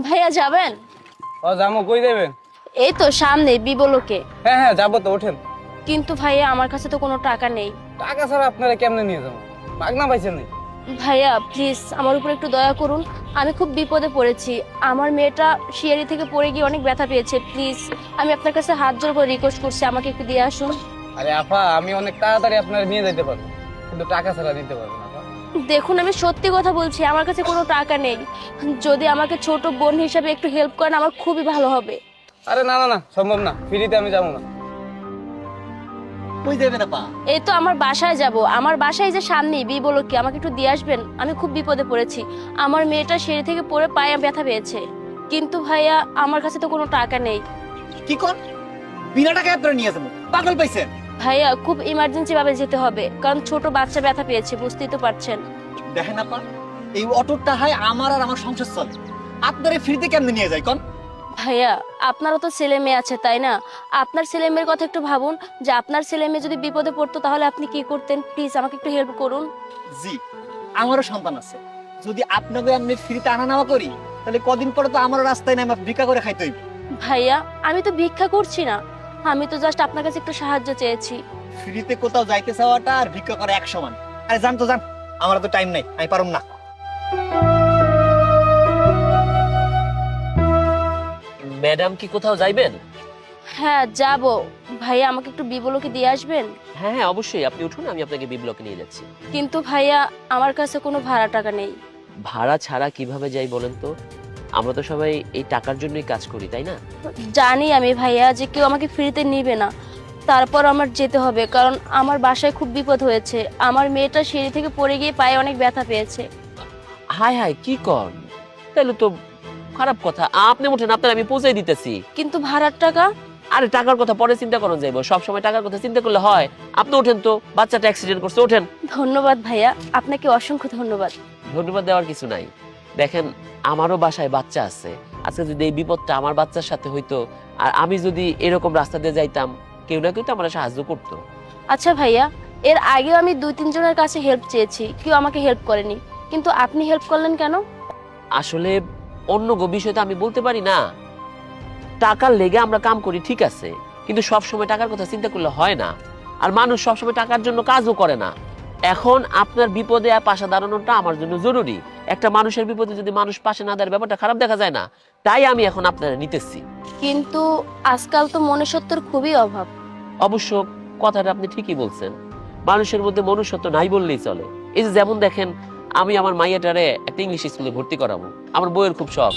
ভাইয়া যাবেন? ও যাবো, কই যাবেন? এই তো সামনে বিবলোকে। হ্যাঁ হ্যাঁ যাবো তো, ওঠেন। কিন্তু ভাইয়া আমার কাছে তো কোনো টাকা নেই। টাকা ছাড়া আপনারা কেমনে নিয়ে যাবো? মাগনা পাইছেন নি? ভাইয়া প্লিজ আমার উপর একটু দয়া করুন, আমি খুব বিপদে পড়েছি। আমার মেয়েটা সিঁড়ি থেকে পড়ে গিয়ে অনেক ব্যথা পেয়েছে। প্লিজ আমি আপনার কাছে হাত জোর করে রিকোয়েস্ট করছি, আমাকে একটু দিয়ে আসুন। আরে আপা, আমি অনেক তাড়াতাড়ি আপনারা নিয়ে যেতে পারবো, কিন্তু টাকা ছাড়া দিতে পারবো না আপা। দেখুন আমি সত্যি কথা বলছি, আমার কাছে কোনো টাকা নেই। যদি আমাকে ছোট বোন হিসাবে একটু হেল্প করেন আমার খুবই ভালো হবে। আরে না না না, সম্ভব না, ফ্রিতে আমি যাবো না। কই যাবেন আপা? এই তো আমার বাসায় যাব। আমার বাসায় যে সামনেই বিবলোকে, আমাকে একটু দিয়ে আসবেন, আমি খুব বিপদে পড়েছি। আমার মেয়েটা সিঁড়ি থেকে পড়ে পায়ে ব্যথা পেয়েছে। কিন্তু ভাইয়া আমার কাছে তো কোনো টাকা নেই। কি কোন? বিনা টাকায় আপনারা নিয়ে যাবো? পাগল পাইছেন? ভাইয়া খুব ইমার্জেন্সি ভাবে যেতে হবে, কারণ ছোট বাচ্চা ব্যথা পেয়েছে, বুঝতেই তো পারছেন। দেখেন আপা, এই অটোর টাকায় আমার আর আমার সংসার চলে। আপনারা ফ্রিতে কেমনে নিয়ে যায় কোন? ভাইয়া আপনারও তো ছেলে মেয়ে আছে তাই না? আপনার ছেলে মেয়ের কথা একটু ভাবুন, যে আপনার ছেলে মেয়ে যদি বিপদে পড়তো তাহলে আপনি কি করতেন। প্লিজ আমাকে একটু হেল্প করুন। জি, আমারও সন্তান আছে। যদি আপনাকে আমি ফ্রিতে আনা নেওয়া করি, তাহলে কদিন পরে তো আমারও রাস্তায় নামে ভিক্ষা করে খাইতে হইব। ভাইয়া আমি তো ভিক্ষা করছি না, আমি তো জাস্ট আপনার কাছে একটু সাহায্য চেয়েছি। ফ্রিতে কোথাও যাইতে চাওয়াটা আর ভিক্ষা করা এক সমান। আরে জান তো জান, আমার তো টাইম নাই, আমি পারুম না। ম্যাডাম কি কোথাও যাইবেন? হ্যাঁ যাব। ভাইয়া আমাকে একটু বিবলোকে দিয়ে আসবেন। হ্যাঁ হ্যাঁ অবশ্যই, আপনি উঠুন, আমি আপনাকে বিব্লকে নিয়ে যাচ্ছি। কিন্তু ভাইয়া আমার কাছে কোনো ভাড়া টাকা নেই। ভাড়া ছাড়া কিভাবে যাই বলেন তো? আমরা তো সবাই এই টাকার জন্যই কাজ করি, তাই না? জানি আমি ভাইয়া যে কেউ আমাকে ফ্রিতে নিবে না, তারপর আমার যেতে হবে, কারণ আমার বাসায় খুব বিপদ হয়েছে। আমার মেয়েটা সিঁড়ি থেকে পড়ে গিয়ে পায়ে অনেক ব্যথা পেয়েছে। হায় হায়, কি কর! তাহলে তো খারাপ কথা। আপনি উঠেন, আপনার আমি পৌঁছাই দিতেছি। কিন্তু ভাড়ার টাকা? আরে টাকার কথা পরে চিন্তা করুন যাইব, সবসময় টাকার কথা চিন্তা করলে হয়? আপনি ওঠেন তো, বাচ্চাটা অ্যাক্সিডেন্ট করছে, ওঠেন। ধন্যবাদ ভাইয়া, আপনাকে অসংখ্য ধন্যবাদ। ধন্যবাদ দেওয়ার কিছু নাই। দেখেন, আমারও বাসায় বাচ্চা আছে। আজকে যদি এই বিপদটা আমার বাচ্চার সাথে হইতো, আর আমি যদি এরকম রাস্তা দিয়ে যাইতাম, কেউ না কেউ তো আমার সাহায্য করতো। আচ্ছা ভাইয়া, এর আগেও আমি 2-3 জনের কাছে হেল্প চেয়েছি, কেউ আমাকে হেল্প করেনি, কিন্তু আপনি হেল্প করলেন কেন? আসলে অন্য বিষয় তো আমি বলতে পারি না। টাকার লেগে আমরা কাম করি ঠিক আছে, কিন্তু সব সময় টাকার কথা চিন্তা করলে হয় না। আর মানুষ সবসময় টাকার জন্য কাজও করে না। এখন আপনার বিপদে পাশে দাঁড়ানোটা আমার জন্য জরুরি। একটা মানুষের বিপদে যদি মানুষ পাশে না দাঁড়ায়, ব্যাপারটা খারাপ দেখা যায় না। তাই আমি এখন আপনারা নিতেছি। কিন্তু আজকাল তো মনুষ্যত্বের খুবই অভাব। অবশ্য কথাটা আপনি ঠিকই বলছেন, মানুষের মধ্যে মনুষ্যত্ব নাই বললেই চলে। এই যে যেমন দেখেন, আমি আমার মাইয়াটারে একটা ইংলিশ স্কুলে ভর্তি করাবো, আমার বইয়ের খুব শখ।